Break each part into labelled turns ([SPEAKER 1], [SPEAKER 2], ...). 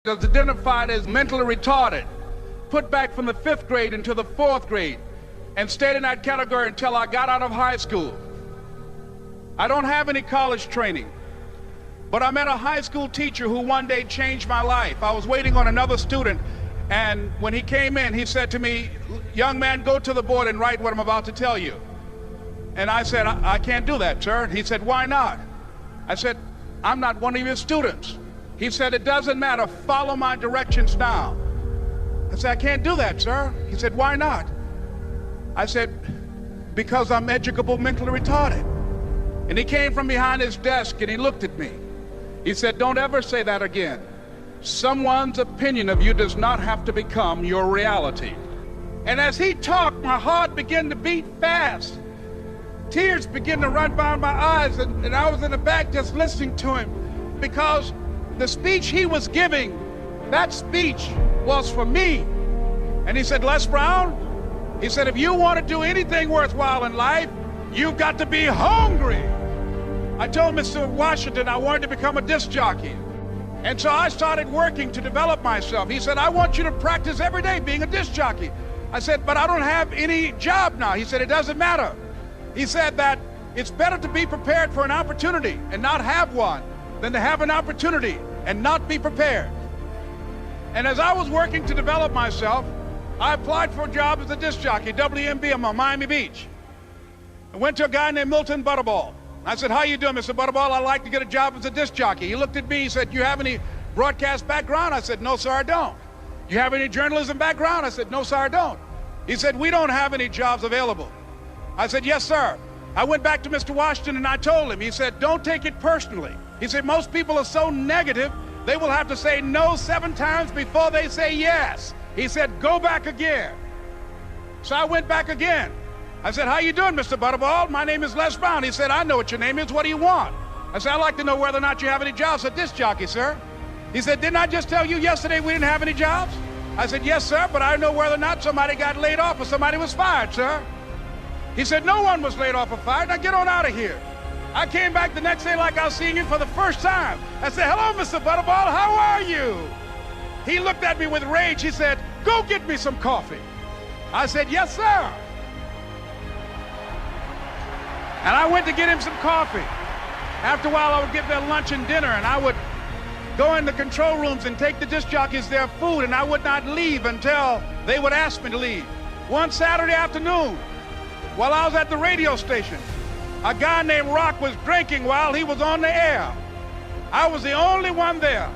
[SPEAKER 1] was identified as mentally retarded, put back from the 5th grade into the 4th grade, and stayed in that category until I got out of high school. I don't have any college training, but I met a high school teacher who one day changed my life. I was waiting on another student, and when he came in, he said to me, "Young man, go to the board and write what I'm about to tell you." And I said, I can't do that, sir. He said, "Why not?" I said, "I'm not one of your students." He said, "It doesn't matter. Follow my directions now." I said, "I can't do that, sir." He said, "Why not?" I said, "Because I'm educable mentally retarded." And he came from behind his desk and he looked at me. He said, "Don't ever say that again. Someone's opinion of you does not have to become your reality." And as he talked, my heart began to beat fast. Tears began to run down my eyes, and I was in the back just listening to him, because the speech he was giving, that speech was for me. And he said, "Les Brown," he said, "if you want to do anything worthwhile in life, you've got to be hungry." I told Mr. Washington I wanted to become a disc jockey. And so I started working to develop myself. He said, "I want you to practice every day being a disc jockey." I said, "But I don't have any job now." He said, "It doesn't matter." He said that it's better to be prepared for an opportunity and not have one than to have an opportunity and not be prepared. And as I was working to develop myself, I applied for a job as a disc jockey, WMB, on Miami Beach. I went to a guy named Milton Butterball. I said, "How you doing, Mr. Butterball? I'd like to get a job as a disc jockey." He looked at me, he said, "You have any broadcast background?" I said, "No, sir, I don't." "You have any journalism background?" I said, "No, sir, I don't." He said, "We don't have any jobs available." I said, "Yes, sir." I went back to Mr. Washington and I told him. He said, "Don't take it personally." He said, "Most people are so negative, they will have to say no 7 times before they say yes." He said, "Go back again." So I went back again. I said, "How you doing, Mr. Butterball? My name is Les Brown." He said, "I know what your name is. What do you want?" I said, "I'd like to know whether or not you have any jobs as a disc jockey, sir." He said, "Didn't I just tell you yesterday we didn't have any jobs?" I said, "Yes, sir, but I know whether or not somebody got laid off or somebody was fired, sir." He said, "No one was laid off or fired. Now get on out of here." I came back the next day like I was seeing him for the first time. I said, "Hello, Mr. Butterball, how are you?" He looked at me with rage. He said, "Go get me some coffee." I said, "Yes, sir." And I went to get him some coffee. After a while, I would get their lunch and dinner, and I would go in the control rooms and take the disc jockeys their food, and I would not leave until they would ask me to leave. One Saturday afternoon, while I was at the radio station, a guy named Rock was drinking while he was on the air. I was the only one there,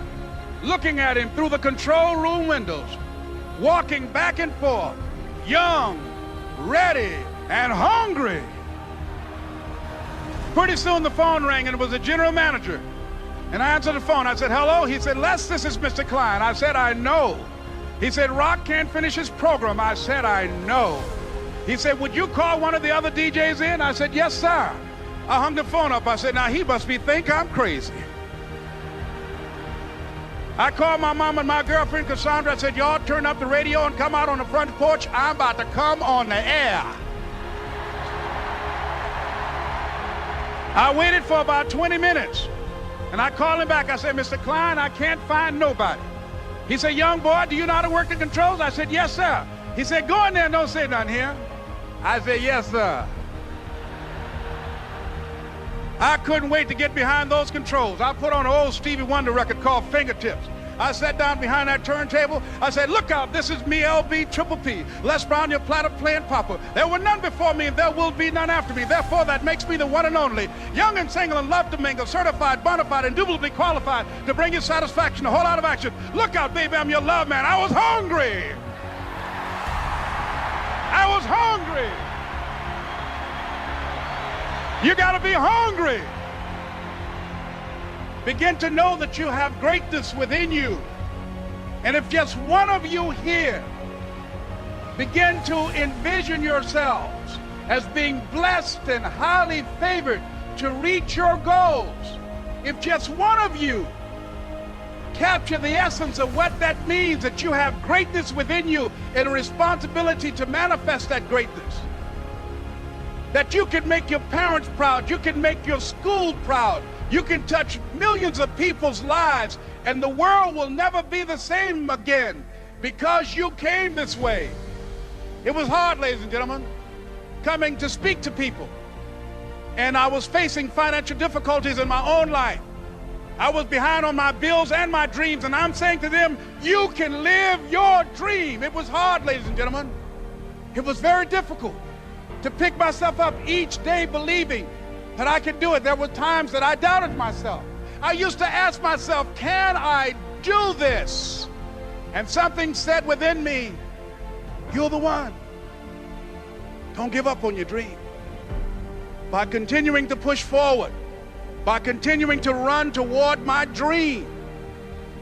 [SPEAKER 1] looking at him through the control room windows, walking back and forth, young, ready, and hungry. Pretty soon the phone rang, and it was the general manager. And I answered the phone. I said, "Hello?" He said, "Les, this is Mr. Klein." I said, "I know." He said, "Rock can't finish his program." I said, "I know." He said, "Would you call one of the other DJs in?" I said, "Yes, sir." I hung the phone up. I said, "Now he must think I'm crazy." I called my mom and my girlfriend, Cassandra. I said, "Y'all turn up the radio and come out on the front porch. I'm about to come on the air." I waited for about 20 minutes, and I called him back. I said, "Mr. Klein, I can't find nobody." He said, "Young boy, do you know how to work the controls?" I said, "Yes, sir." He said, "Go in there and don't say nothing here." I said, "Yes, sir." I couldn't wait to get behind those controls. I put on an old Stevie Wonder record called Fingertips. I sat down behind that turntable. I said, "Look out, this is me, LB Triple P, Les Brown, your platter playing papa. There were none before me, and there will be none after me. Therefore, that makes me the one and only. Young and single and love to mingle, certified, bona fide, indubitably qualified to bring you satisfaction, a whole lot of action. Look out, baby, I'm your love man." I was hungry. I was hungry. You got to be hungry. Begin to know that you have greatness within you. And if just one of you here begin to envision yourselves as being blessed and highly favored to reach your goals, if just one of you capture the essence of what that means, that you have greatness within you and a responsibility to manifest that greatness, that you can make your parents proud, you can make your school proud, You can touch millions of people's lives, and the world will never be the same again because you came this way. It was hard, ladies and gentlemen, coming to speak to people. And I was facing financial difficulties in my own life. I was behind on my bills and my dreams, and I'm saying to them, you can live your dream. It was hard, ladies and gentlemen. It was very difficult to pick myself up each day believing that I could do it. There were times that I doubted myself. I used to ask myself, can I do this? And something said within me, you're the one. Don't give up on your dream. By continuing to push forward, by continuing to run toward my dream,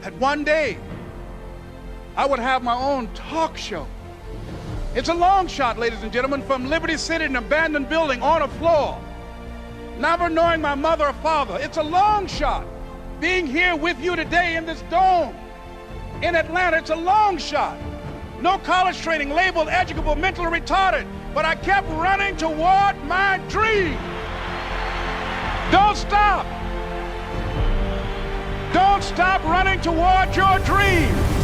[SPEAKER 1] that one day I would have my own talk show. It's a long shot, ladies and gentlemen, from Liberty City, an abandoned building on a floor, never knowing my mother or father. It's a long shot. Being here with you today in this dome in Atlanta, it's a long shot. No college training, labeled educable, mentally retarded, but I kept running toward my dream. Don't stop. Don't stop running toward your dream.